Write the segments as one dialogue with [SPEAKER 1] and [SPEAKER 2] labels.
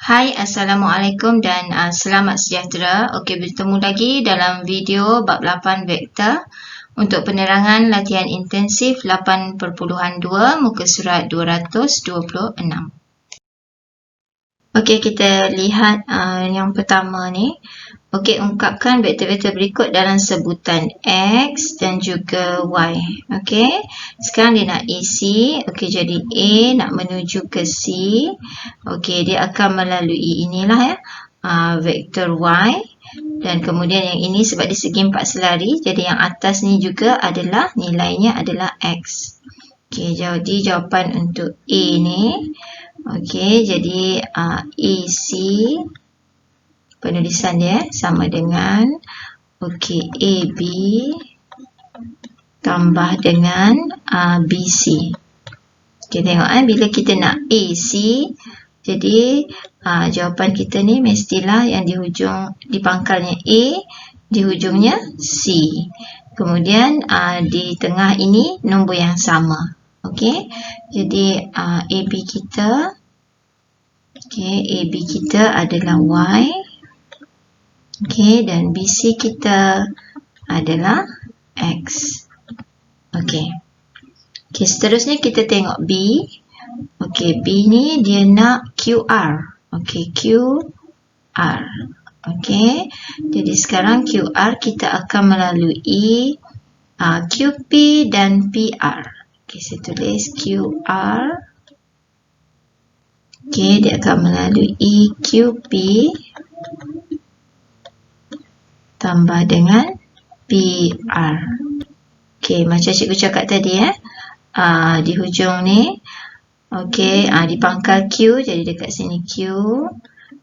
[SPEAKER 1] Hai, Assalamualaikum dan selamat sejahtera. Okey, bertemu lagi dalam video bab 8 vektor untuk penerangan latihan intensif 8.2 muka surat 226. Okey, kita lihat yang pertama ni. Okey, ungkapkan vektor-vektor berikut dalam sebutan X dan juga Y. Okey, sekarang dia nak AC. Okey, jadi A nak menuju ke C. Okey, dia akan melalui inilah ya, vektor Y. Dan kemudian yang ini sebab dia segi empat selari, jadi yang atas ni juga adalah nilainya adalah X. Okey, jadi jawapan untuk A ni. Okey, jadi AC penulisan dia sama dengan AB tambah dengan BC. Okey, tengok bila kita nak AC, jadi jawapan kita ni mestilah yang di hujung, di pangkalnya A, di hujungnya C. Kemudian di tengah ini nombor yang sama. Okey, jadi AB kita, AB kita adalah Y. Okey, dan BC kita adalah X. Okey. Okey, seterusnya kita tengok B. Okey, B ni dia nak QR. Okey, QR. Okey, jadi sekarang QR kita akan melalui QP dan PR. Okey, saya tulis QR. Okey, dia akan melalui QP tambah dengan PR. Okey, macam cikgu cakap tadi di hujung ni. Okey, di pangkal Q, jadi dekat sini Q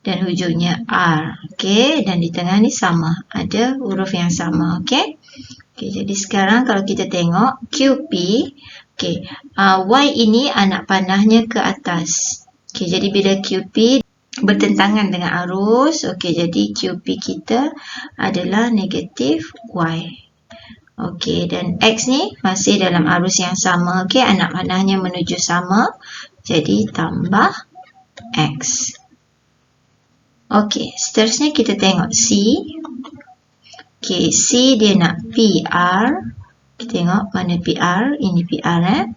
[SPEAKER 1] dan hujungnya R. Okey, dan di tengah ni sama, ada huruf yang sama. Okey. Okey, jadi sekarang kalau kita tengok QP, okey, Y ini anak panahnya ke atas. Okey, jadi bila QP bertentangan dengan arus, okey, jadi QP kita adalah negatif Y. Okey, dan X ni masih dalam arus yang sama. Okey, anak panahnya menuju sama, jadi tambah X. Okey, seterusnya kita tengok C. Okey, C dia nak PR. Kita tengok mana PR, ini PR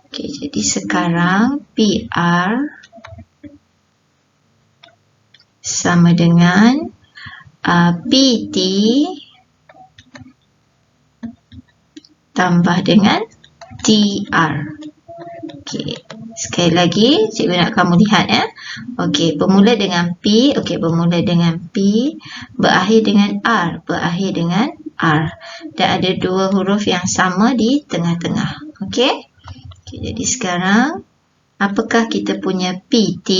[SPEAKER 1] Okey, jadi sekarang PR sama dengan PT tambah dengan TR. Okey, sekali lagi cikgu nak kamu lihat Okey, bermula dengan P, okey, bermula dengan P, berakhir dengan R, berakhir dengan R. Dan ada dua huruf yang sama di tengah-tengah. Okey. Okey, jadi sekarang apakah kita punya PT?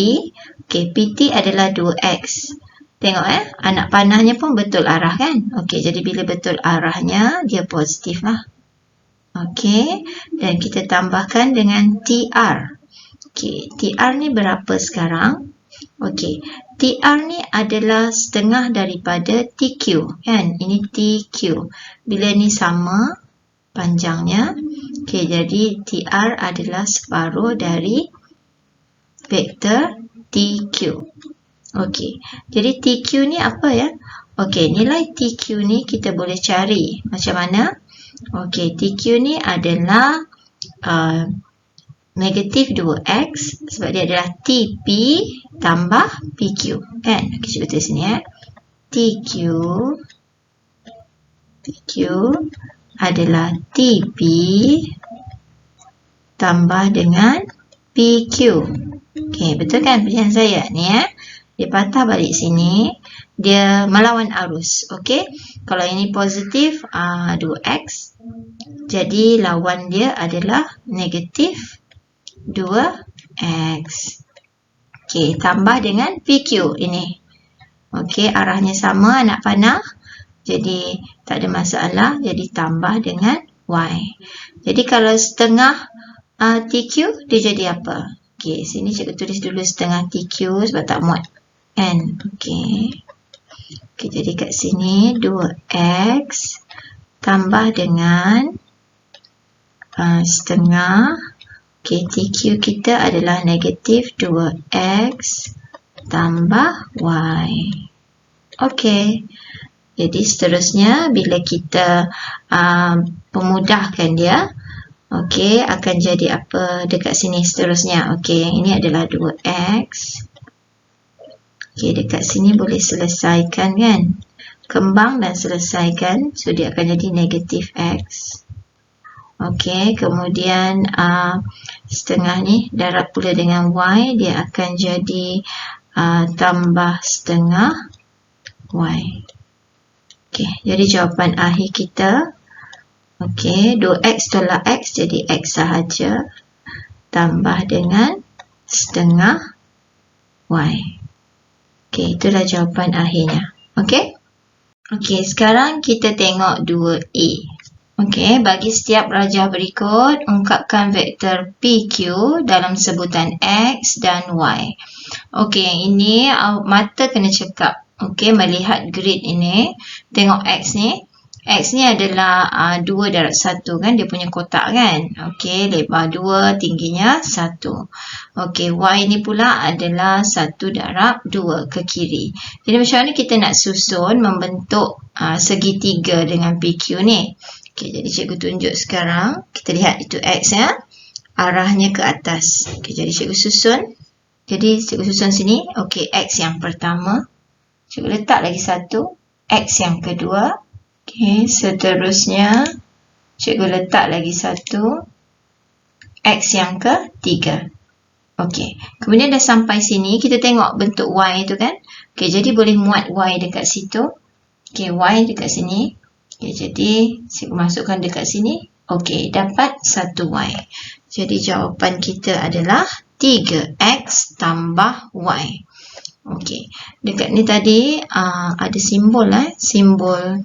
[SPEAKER 1] Okey, PT adalah 2X. Tengok anak panahnya pun betul arah kan? Okey, jadi bila betul arahnya, dia positif lah. Okey, dan kita tambahkan dengan TR. Okey, TR ni berapa sekarang? Okey, TR ni adalah setengah daripada TQ kan? Ini TQ. Bila ni sama panjangnya, okey, jadi TR adalah separuh dari vektor TQ. Okey, jadi TQ ni apa ya? Okey, nilai TQ ni kita boleh cari. Macam mana? Okey, TQ ni adalah negatif 2X sebab dia adalah TP tambah PQ. Kan? Okey, cuba tulis sini TQ adalah TP tambah dengan PQ. Okey, betul kan pilihan saya ni Dia patah balik sini, dia melawan arus. Okey, kalau ini positif 2X, jadi lawan dia adalah negatif 2X. Okey, tambah dengan PQ ini. Okey, arahnya sama anak panah, jadi tak ada masalah, jadi tambah dengan Y. Jadi kalau setengah TQ, dia jadi apa? Okey, sini cikgu tulis dulu setengah TQ sebab tak muat N. Okey. Okey, jadi kat sini 2X tambah dengan setengah. Okey, TQ kita adalah negatif 2X tambah Y. Okey. Jadi seterusnya bila kita pemudahkan dia, okey, akan jadi apa dekat sini seterusnya? Okey, yang ini adalah 2x. Okey, dekat sini boleh selesaikan kan? Kembang dan selesaikan. So, dia akan jadi negatif x. Okey, kemudian setengah ni darab pula dengan y, dia akan jadi tambah setengah y. Okey, jadi jawapan akhir kita, okey, 2x tolak x jadi x sahaja, tambah dengan setengah y. Okey, itulah jawapan akhirnya. Okey? Okey, sekarang kita tengok 2A. Okey, bagi setiap rajah berikut, ungkapkan vektor PQ dalam sebutan X dan Y. Okey, yang ini mata kena cekap. Okey, melihat grid ini, tengok X ni. X ni adalah 2 darab 1 kan, dia punya kotak kan. Okey, lebar 2, tingginya 1. Okey, Y ni pula adalah 1 darab 2 ke kiri. Jadi macam mana kita nak susun membentuk segitiga dengan PQ ni? Okey, jadi cikgu tunjuk sekarang. Kita lihat itu X ya. Arahnya ke atas. Okey, jadi cikgu susun. Jadi cikgu susun sini. Okey, X yang pertama. Cikgu letak lagi 1. X yang kedua. Okey, seterusnya cikgu letak lagi 1. X yang ketiga. Okey, kemudian dah sampai sini. Kita tengok bentuk Y itu kan. Okey, jadi boleh muat Y dekat situ. Okey, Y dekat sini. Okey, jadi cikgu masukkan dekat sini. Okey, dapat 1Y. Jadi jawapan kita adalah 3X tambah Y. Okey, dekat ni tadi ada simbol simbol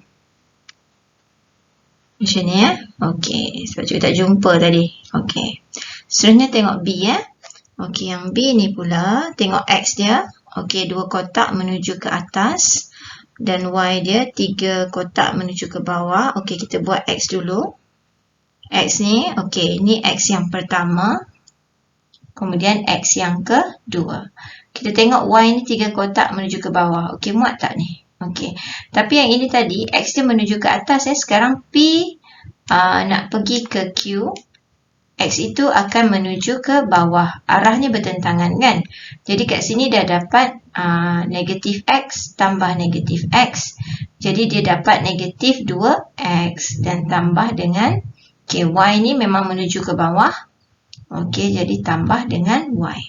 [SPEAKER 1] macam ni ya. Okey, sebab cikgu tak jumpa tadi. Okey, seterusnya tengok B ya. Okey, yang B ni pula tengok X dia. Okey, 2 kotak menuju ke atas. Dan Y dia 3 kotak menuju ke bawah. Okey, kita buat X dulu. X ni, okey, ni X yang pertama. Kemudian X yang kedua. Kita tengok Y ni 3 kotak menuju ke bawah. Okey, muat tak ni? Okey. Tapi yang ini tadi, X dia menuju ke atas ya. Sekarang P nak pergi ke Q. X itu akan menuju ke bawah. Arahnya bertentangan kan? Jadi kat sini dah dapat negatif X tambah negatif X. Jadi dia dapat negatif 2X dan tambah dengan Y ni memang menuju ke bawah. Okey, jadi tambah dengan Y.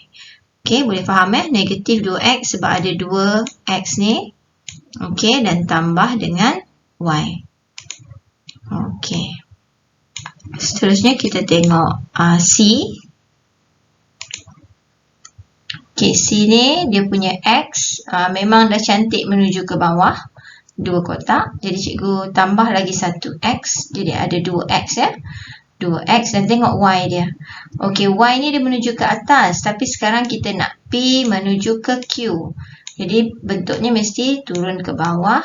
[SPEAKER 1] Okey, boleh faham negatif 2X sebab ada 2X ni. Okey, dan tambah dengan Y. Okey. Seterusnya kita tengok C. Okey, C ni dia punya X memang dah cantik menuju ke bawah. 2 kotak. Jadi cikgu tambah lagi 1X. Jadi ada 2X ya. 2X dan tengok Y dia. Okey, Y ni dia menuju ke atas. Tapi sekarang kita nak P menuju ke Q. Jadi bentuknya mesti turun ke bawah.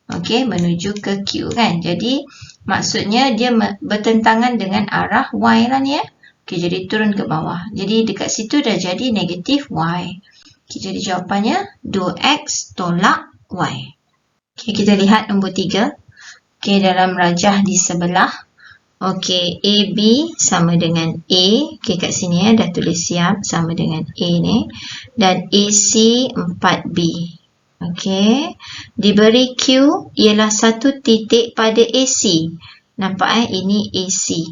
[SPEAKER 1] Okey, menuju ke Q kan. Jadi maksudnya dia bertentangan dengan arah Y lah ni ya. Okey, jadi turun ke bawah. Jadi dekat situ dah jadi negatif Y. Okey, jadi jawapannya 2X tolak Y. Okey, kita lihat nombor 3. Okey, dalam rajah di sebelah. Okey, AB sama dengan A. Okey, kat sini ya, dah tulis siap sama dengan A ni. Dan AC 4B. Okey, diberi Q ialah satu titik pada AC. Nampak ini AC.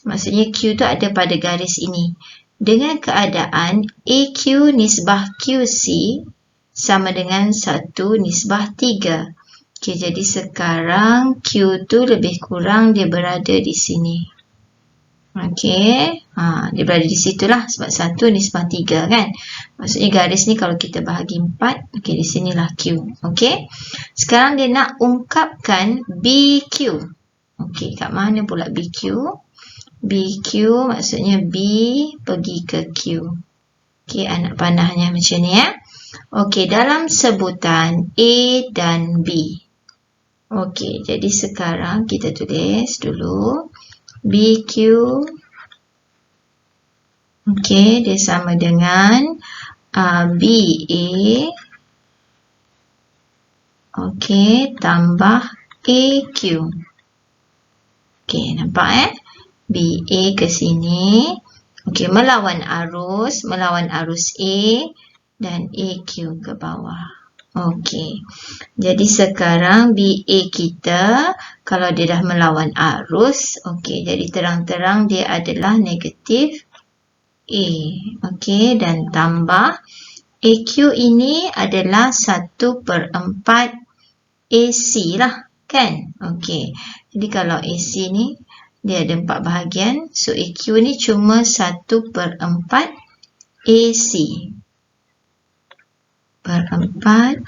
[SPEAKER 1] Maksudnya Q tu ada pada garis ini. Dengan keadaan AQ nisbah QC sama dengan 1 nisbah 3. Okey, jadi sekarang Q tu lebih kurang dia berada di sini. Okey, dia berada di situlah sebab 1 nisbah 3 kan. Maksudnya garis ni kalau kita bahagi 4, okey, di sinilah Q. Okey, sekarang dia nak ungkapkan BQ. Okey, kat mana pula BQ? BQ maksudnya B pergi ke Q. Okey, anak panahnya macam ni ya. Okey, dalam sebutan A dan B. Okey, jadi sekarang kita tulis dulu BQ. Okey, dia sama dengan BA, okey, tambah AQ. Okey, nampak BA ke sini. Okey, melawan arus A dan AQ ke bawah. Okey. Jadi sekarang BA kita kalau dia dah melawan arus, okey, jadi terang-terang dia adalah negatif A. Okey, dan tambah AQ ini adalah 1/4 AC lah, kan? Okey. Jadi kalau AC ni dia ada 4 bahagian, so AQ ni cuma 1/4 AC. Per 4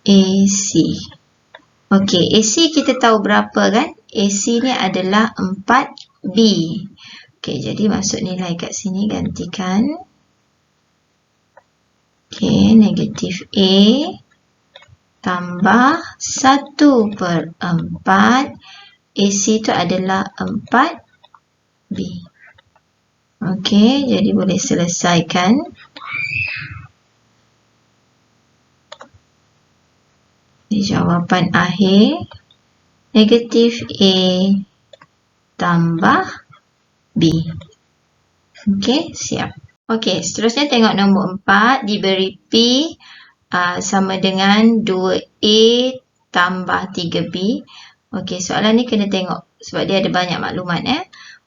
[SPEAKER 1] AC. Okey, AC kita tahu berapa kan? AC ni adalah 4B. Okey, jadi masuk nilai kat sini, gantikan. Okey, negatif A tambah 1/4 AC tu adalah 4B. Okey, jadi boleh selesaikan. Di jawapan akhir, negatif A tambah B. Okey, siap. Okey, seterusnya tengok nombor 4, diberi P sama dengan 2A tambah 3B. Okey, soalan ni kena tengok sebab dia ada banyak maklumat.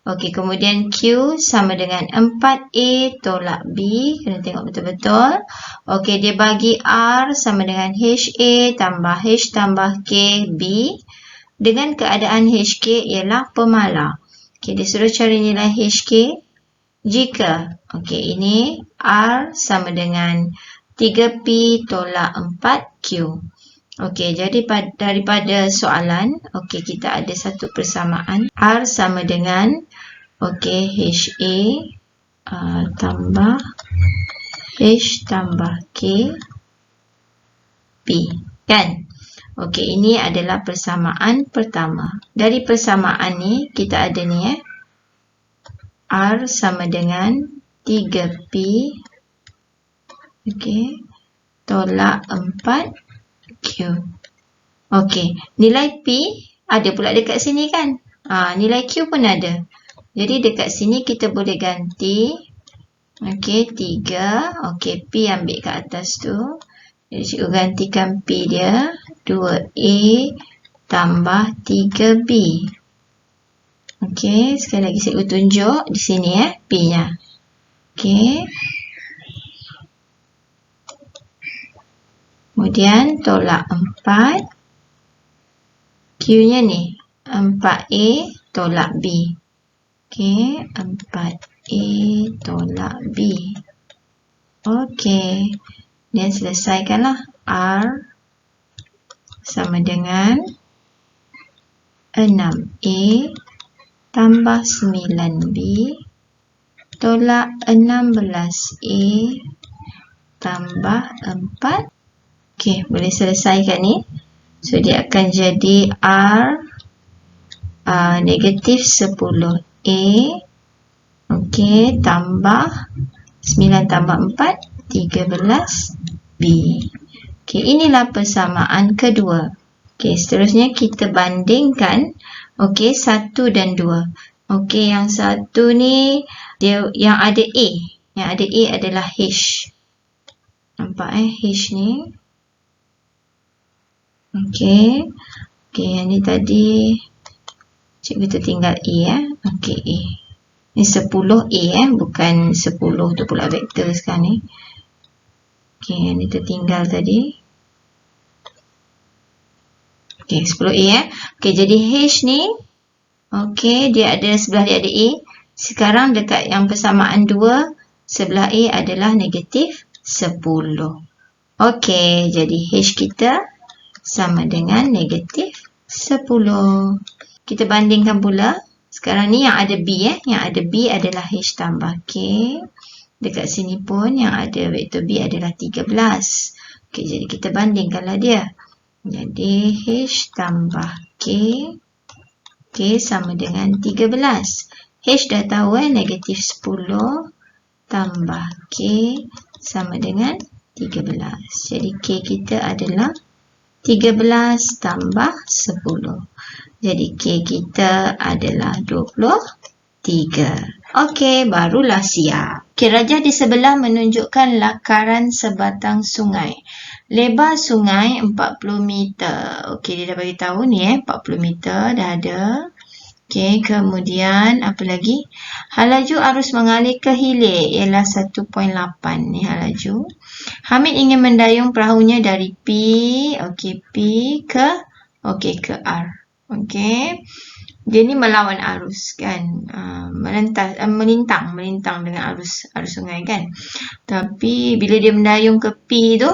[SPEAKER 1] Okey, kemudian Q sama dengan 4A tolak B. Kena tengok betul-betul. Okey, dia bagi R sama dengan HA tambah H tambah K B. Dengan keadaan HK ialah pemalar. Okey, dia suruh cari nilai HK. Jika, okey, ini R sama dengan 3P tolak 4Q. Okey, jadi daripada soalan, okey, kita ada satu persamaan. R sama dengan, okey, HA tambah H tambah K P. Kan? Okey, ini adalah persamaan pertama. Dari persamaan ni, kita ada ni R sama dengan 3P, okey, tolak 4Q. Okey, nilai P ada pula dekat sini kan? Nilai Q pun ada. Jadi dekat sini kita boleh ganti. Okey, 3. Okey, P ambil kat atas tu. Jadi cikgu gantikan P dia 2A tambah 3B. Okey, sekali lagi cikgu tunjuk di sini P-nya. Okey. Kemudian tolak 4. Q-nya ni 4A tolak B. Okey, 4A tolak B. Okey. Dan selesaikanlah. R sama dengan 6A tambah 9B tolak 16A tambah 4. Okey, boleh selesaikan ni. So, dia akan jadi R negatif 10A. Okey, tambah 9 tambah 4, 13B. Okey, inilah persamaan kedua. Okey, seterusnya kita bandingkan. Okey, 1 dan 2. Okey, yang satu ni dia yang ada A. Yang ada A adalah H. Nampak H ni. Okey. Okey, yang ni tadi cikgu tertinggal A Okey, A. Ni 10A bukan 10 tu pula vektor sekarang ni. Okey, yang ni tertinggal tadi. Okey, 10A Okey, jadi H ni okey, dia ada sebelah dia ada A. Sekarang dekat yang persamaan 2, sebelah A adalah negatif 10. Okey, jadi H kita sama dengan negatif 10. Kita bandingkan pula. Sekarang ni yang ada B yang ada B adalah H tambah K. Dekat sini pun yang ada vektor B adalah 13. Okey, jadi kita bandingkanlah dia. Jadi H tambah K. K sama dengan 13. H dah tahu negatif 10 tambah K sama dengan 13. Jadi K kita adalah 13 tambah 10. Jadi K kita adalah 23. Okey, barulah siap. Okey, rajah di sebelah menunjukkan lakaran sebatang sungai. Lebar sungai 40 meter. Okey, dia dah bagi tahu ni 40 meter dah ada. Okey, kemudian apa lagi? Halaju arus mengalir ke hilir ialah 1.8 ni halaju. Hamid ingin mendayung perahunya dari P, okey, P ke ke R. Okey. Dia ni melawan arus kan, melintang dengan arus sungai kan. Tapi bila dia mendayung ke P tu,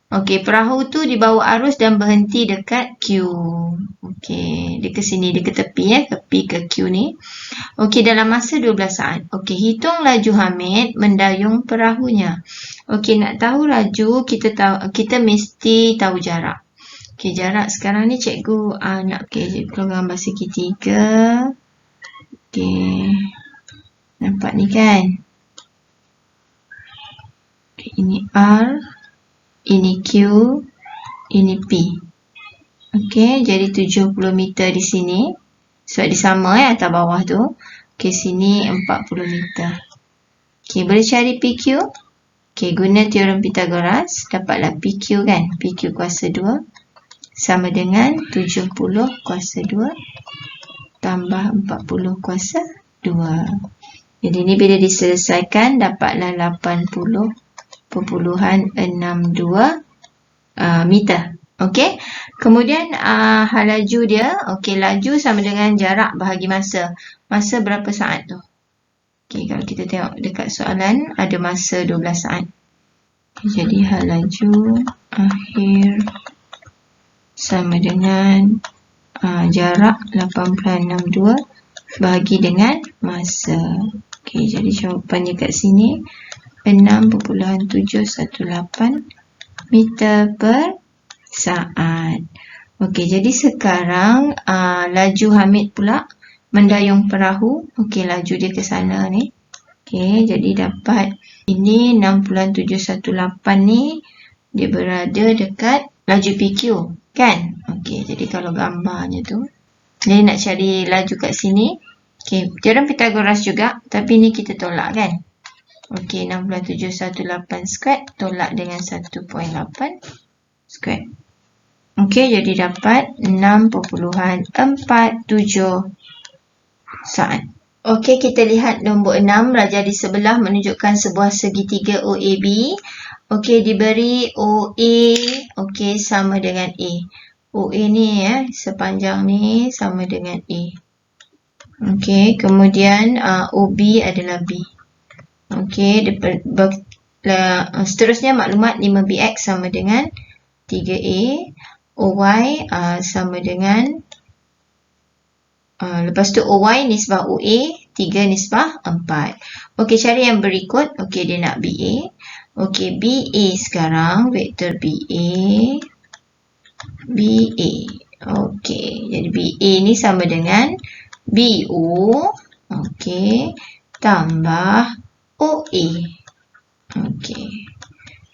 [SPEAKER 1] okey, perahu tu dibawa arus dan berhenti dekat Q. Okey, dia ke sini, dia ke tepi ke P ke Q ni. Okey, dalam masa 12 saat. Okey, hitung laju Hamid mendayung perahunya. Okey, nak tahu laju, kita mesti tahu jarak. Okey, jarak sekarang ni cikgu nak cikgu gambar segitiga. Okey. Nampak ni kan? Okay, ini R, ini Q, ini P. Okey, jadi 70 meter di sini. Sebab dia sama atas bawah tu. Okey, sini 40 meter. Okey, boleh cari PQ? Okey, guna teorem Pythagoras, dapatlah PQ kan? PQ kuasa 2 sama dengan 70 kuasa 2 tambah 40 kuasa 2. Jadi ni bila diselesaikan dapatlah 80.62 meter. Okey. Kemudian halaju dia, okey, laju sama dengan jarak bahagi masa. Masa berapa saat tu? Okey, kalau kita tengok dekat soalan ada masa 12 saat. Jadi halaju akhir sama dengan jarak 8.62 bahagi dengan masa. Okey, jadi jawapannya kat sini 6.718 meter per saat. Okey, jadi sekarang laju Hamid pula mendayung perahu. Okey, laju dia ke sana ni. Okey, jadi dapat ini 6.718 ni dia berada dekat laju PQ. Kan? Okey, jadi kalau gambarnya tu. Jadi nak cari laju kat sini. Okey, teorem Pythagoras juga. Tapi ni kita tolak kan? Okey, 6.718 square tolak dengan 1.8 square. Okey, jadi dapat 6.47 saat. Okey, kita lihat nombor 6. Rajah di sebelah menunjukkan sebuah segitiga OAB. Okey, diberi OA, okey, sama dengan A. OA ni sepanjang ni sama dengan A. Okey, kemudian OB adalah B. Okey, seterusnya maklumat 5BX sama dengan 3A. OY sama dengan lepas tu OY nisbah OA 3 nisbah 4. Okey, cari yang berikut. Okey, dia nak BA. Okey, BA sekarang, vektor BA. Okey, jadi BA ni sama dengan BO. Okey, tambah OA. Okey.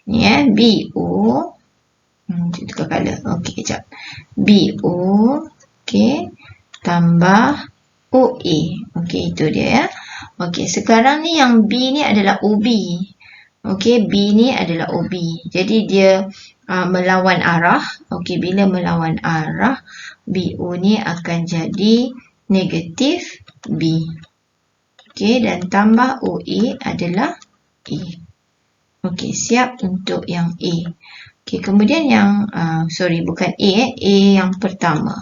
[SPEAKER 1] Ni BO. Tukar color. Okey, kejap. BO. Okey, tambah OA. Okey, itu dia Okey, sekarang ni yang B ni adalah OB. Okey, B ni adalah OB. Jadi dia melawan arah. Okey, bila melawan arah, BO ni akan jadi negatif B. Okey, dan tambah OA adalah A. Okey, siap untuk yang A. Okey, kemudian yang, bukan A, A yang pertama.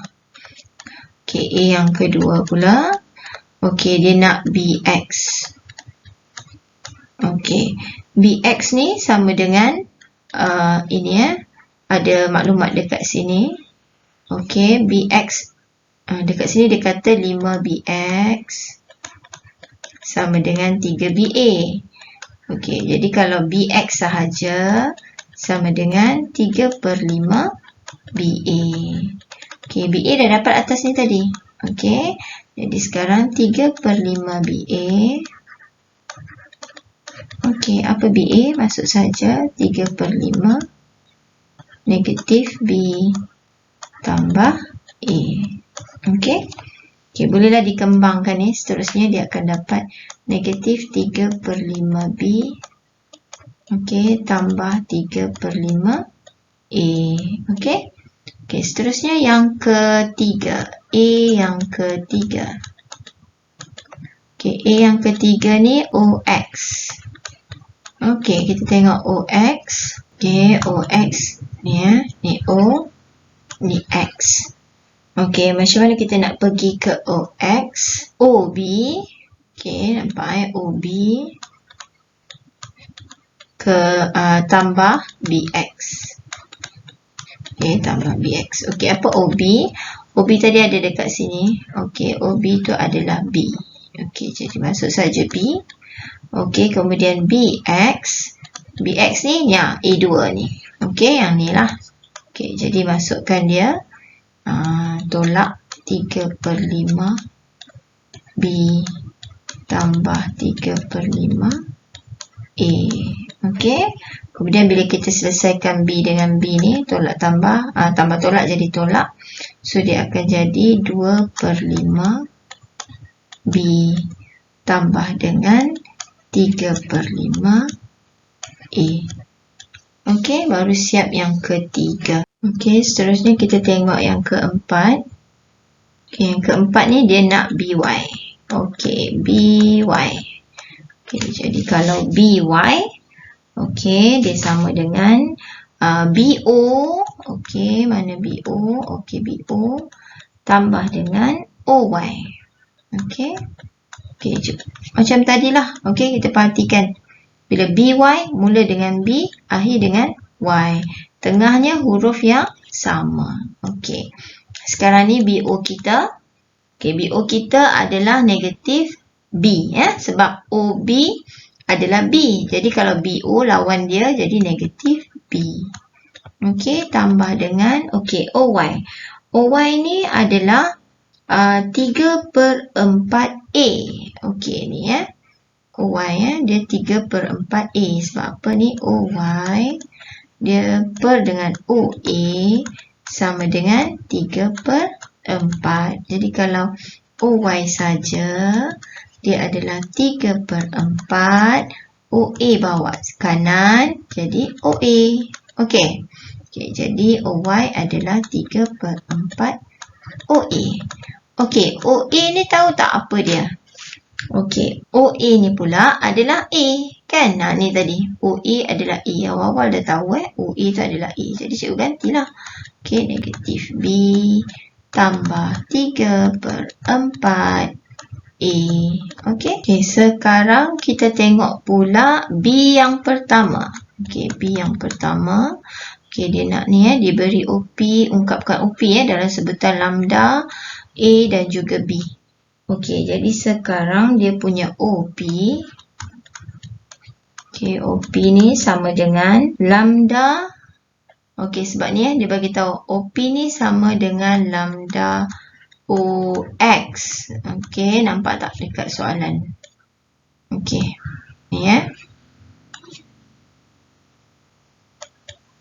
[SPEAKER 1] Okey, A yang kedua pula. Okey, dia nak BX. Okey, BX ni sama dengan ini ada maklumat dekat sini. Okey, BX dekat sini dia kata 5BX sama dengan 3BA. Okey, jadi kalau BX sahaja sama dengan 3/5BA. Okey, BA dah dapat atas ni tadi. Okey, jadi sekarang 3/5BA Okey, apa BA? Masuk saja 3/5 negatif B tambah A. Okey. Okey, bolehlah dikembangkan ni. Seterusnya dia akan dapat negatif 3/5B. Okey, tambah 3/5 A. Okey. Okey, seterusnya yang ketiga. A yang ketiga. Okey, A yang ketiga ni OX. Okey, kita tengok OX. Okey, OX ni ya. Ni O, ni X. Okey, macam mana kita nak pergi ke OX? OB. Okey, nampak OB ke tambah BX. Okey, tambah BX. Okey, apa OB? OB tadi ada dekat sini. Okey, OB tu adalah B. Okey, jadi masuk saja B. Okey, kemudian BX. BX ni yang A2 ni. Okey, yang ni lah. Okey, jadi masukkan dia. Tolak 3/5 B tambah 3/5 A. Okey. Kemudian bila kita selesaikan B dengan B ni, tolak tambah, tambah tolak jadi tolak. So, dia akan jadi 2/5 B tambah dengan 3/5 A. Okey, baru siap yang ketiga. Okey, seterusnya kita tengok yang keempat. Okey, yang keempat ni dia nak BY. Okey, BY. Okey, jadi kalau BY, okey, dia sama dengan BO. Okey, mana BO? Okey, BO tambah dengan OY. Okey. Okey, macam tadilah. Okey, kita perhatikan. Bila BY mula dengan B, akhir dengan Y. Tengahnya huruf yang sama. Okey. Sekarang ni BO kita. Okey, BO kita adalah negatif B. Ya? Sebab OB adalah B. Jadi kalau BO lawan dia jadi negatif B. Okey, tambah dengan okey, OY. OY ni adalah 3/4A. Okey, ni ya. OY ya, dia 3/4A. Sebab apa ni? OY dia per dengan OA sama dengan 3/4. Jadi kalau OY saja, dia adalah 3/4. OA bawa kanan, jadi OA. Okey. Okey, jadi OY adalah 3/4 OA. Okey, OA ni tahu tak apa dia? Okey, OA ni pula adalah A. Kan? Ni tadi. OA adalah A. Awal-awal dah tahu OA tu adalah A. Jadi cikgu gantilah. Okey, negatif B tambah 3/4 A. Okey. Okey, sekarang kita tengok pula B yang pertama. Okey, B yang pertama. Okey, dia nak ni dia beri OP, ungkapkan OP dalam sebutan lambda, A dan juga B. Okey, jadi sekarang dia punya OP. Okey, OP ni sama dengan lambda. Okey, sebab ni dia bagi tahu OP ni sama dengan lambda OX. Okey, nampak tak dekat soalan? Okey, ni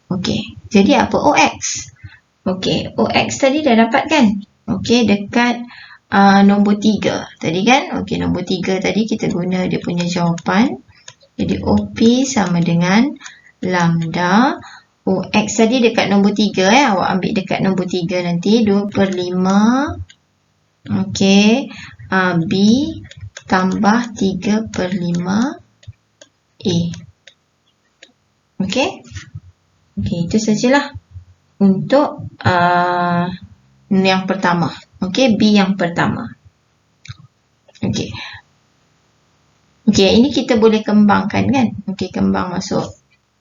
[SPEAKER 1] Okey, jadi apa OX? Okey, OX tadi dah dapat kan? Okey, dekat nombor 3 tadi kan? Okey, nombor 3 tadi kita guna dia punya jawapan. Jadi OP sama dengan lambda OX tadi dekat nombor 3 awak ambil dekat nombor 3 nanti 2/5 okey, B tambah 3/5 A. Okey. Okey, itu sajalah untuk yang pertama. Okey, B yang pertama. Okey. Okey, ini kita boleh kembangkan kan? Okey, kembang masuk.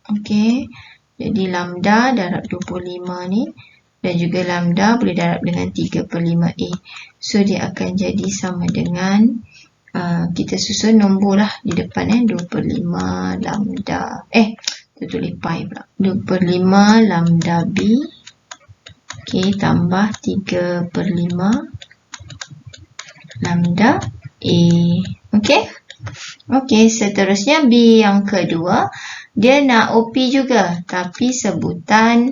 [SPEAKER 1] Okey. Jadi lambda darab 25 ni dan juga lambda boleh darab dengan 3/5A. So dia akan jadi sama dengan kita susun nombor lah di depan 2/5 lambda. Tulis pi pula. 2/5 lambda B. Okey, tambah 3/5 lambda A. Okey? Okey, seterusnya B yang kedua, dia nak OP juga, tapi sebutan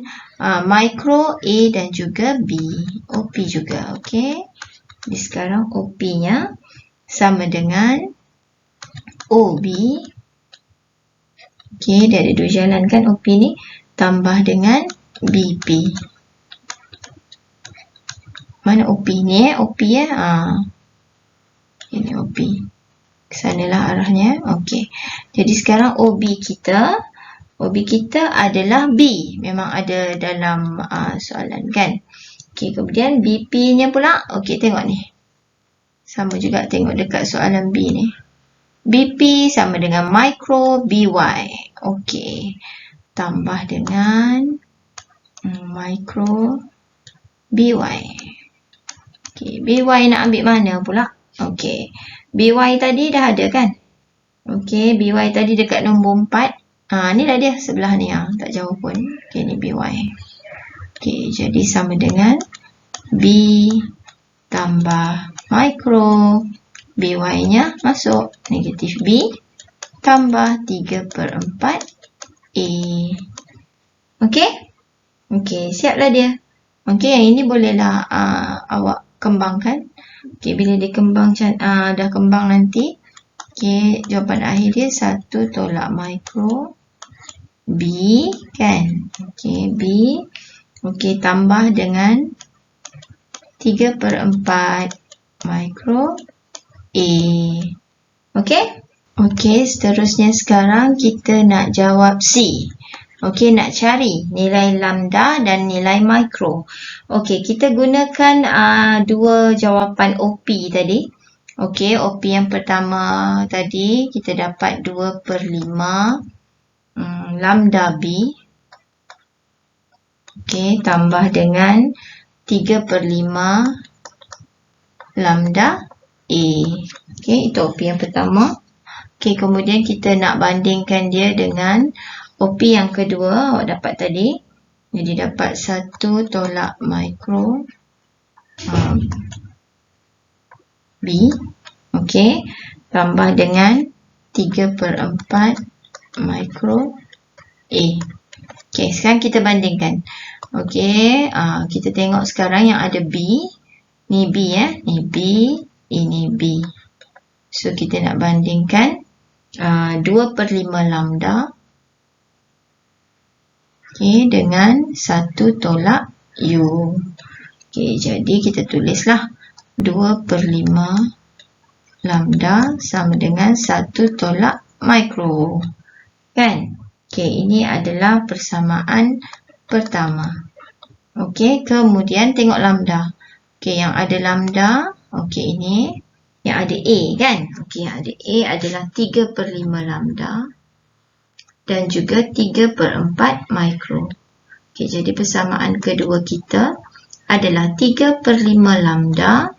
[SPEAKER 1] micro A dan juga B. OP juga, okey. Jadi sekarang OP-nya sama dengan OB. Okey, dia ada dua jalan kan OP ni, tambah dengan BP. Mana OP ni OP ini OP. Kesanalah arahnya. Okey. Jadi sekarang OB kita adalah B. Memang ada dalam soalan kan. Okey, kemudian BP-nya pula. Okey, tengok ni. Sama juga tengok dekat soalan B ni. BP sama dengan micro BY. Okey. Tambah dengan micro BY. Okey, BY nak ambil mana pula? Okey. BY tadi dah ada kan? Okey, BY tadi dekat nombor 4. Ni lah dia sebelah ni. Tak jauh pun. Okey, ni BY. Okey, jadi sama dengan B tambah micro. BY-nya masuk. Negatif B tambah 3/4 A. Okey? Okey, siaplah dia. Okey, yang ini bolehlah awak kembangkan. Okey, bila dia kembang, dah kembang nanti. Okey, jawapan akhir dia 1 tolak micro B kan. Okey, B. Okey, tambah dengan 3/4 micro A. Okey? Okey, seterusnya sekarang kita nak jawab C. Okey, nak cari nilai lambda dan nilai mikro. Okey, kita gunakan dua jawapan OP tadi. Okey, OP yang pertama tadi kita dapat 2/5 lambda B. Okey, tambah dengan 3/5 lambda A. Okey, itu OP yang pertama. Okey, kemudian kita nak bandingkan dia dengan OP yang kedua awak dapat tadi. Jadi dapat 1 tolak micro B. Okey, tambah dengan 3/4 micro A. Okey, sekarang kita bandingkan. Okey, kita tengok sekarang yang ada B. Ni B ni B, ini B. So kita nak bandingkan 2/5 lambda. Okey, dengan 1 tolak U. Okey, jadi kita tulislah 2/5 lambda sama dengan 1 tolak mikro. Kan? Okey, ini adalah persamaan pertama. Okey, kemudian tengok lambda. Okey, yang ada lambda, okey ini, yang ada A kan? Okey, yang ada A adalah 3/5 lambda dan juga 3/4 mikro. Okey, jadi persamaan kedua kita adalah 3/5 lambda.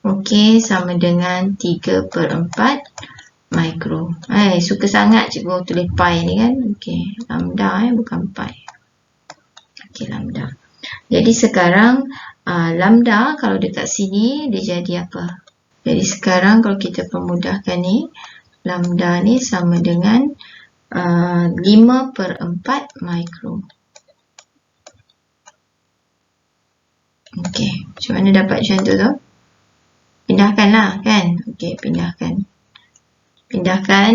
[SPEAKER 1] Okey, sama dengan 3/4 mikro. Suka sangat cikgu tulis pi ni kan? Okey, lambda bukan pi. Okey, lambda. Jadi sekarang lambda kalau dekat sini dia jadi apa? Jadi sekarang kalau kita permudahkan ni, lambda ni sama dengan 5/4 mikro. Okey, macam mana dapat macam tu tu? Pindahkanlah kan? Okey, pindahkan. Pindahkan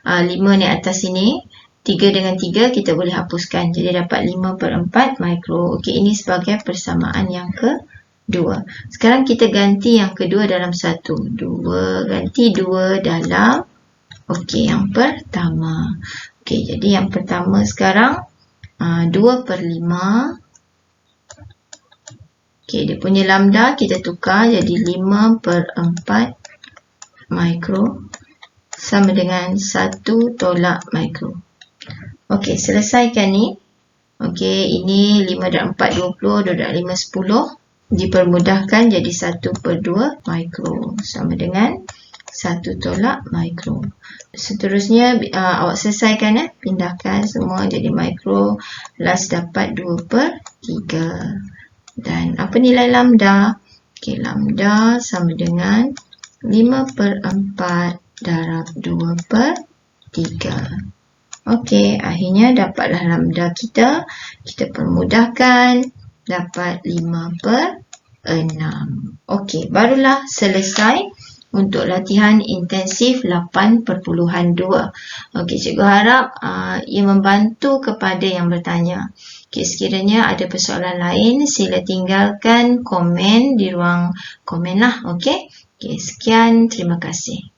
[SPEAKER 1] 5 ni atas sini. 3 dengan 3 kita boleh hapuskan. Jadi dapat 5/4 mikro. Okey, ini sebagai persamaan yang kedua. Sekarang kita ganti yang kedua dalam 1. 2 ganti 2 dalam yang pertama. Okey, jadi yang pertama sekarang 2/5. Okey, dia punya lambda kita tukar jadi 5/4 mikro sama dengan 1 tolak mikro. Okey, selesaikan ni. Okey, ini 5 dan 4, 20, 2 dan 5, 10. Dipermudahkan jadi 1/2 mikro sama dengan 1 tolak mikro. Seterusnya awak selesaikan pindahkan semua jadi mikro. Last dapat 2/3. Dan apa nilai lambda? Okey, lambda sama dengan 5/4 darab 2/3. Okey, akhirnya dapatlah lambda kita. Kita permudahkan, dapat 5/6. Okey, barulah selesai untuk latihan intensif 8.2. Okey, cikgu harap ia membantu kepada yang bertanya. Okey, sekiranya ada persoalan lain, sila tinggalkan komen di ruang komen lah. Okey, sekian, terima kasih.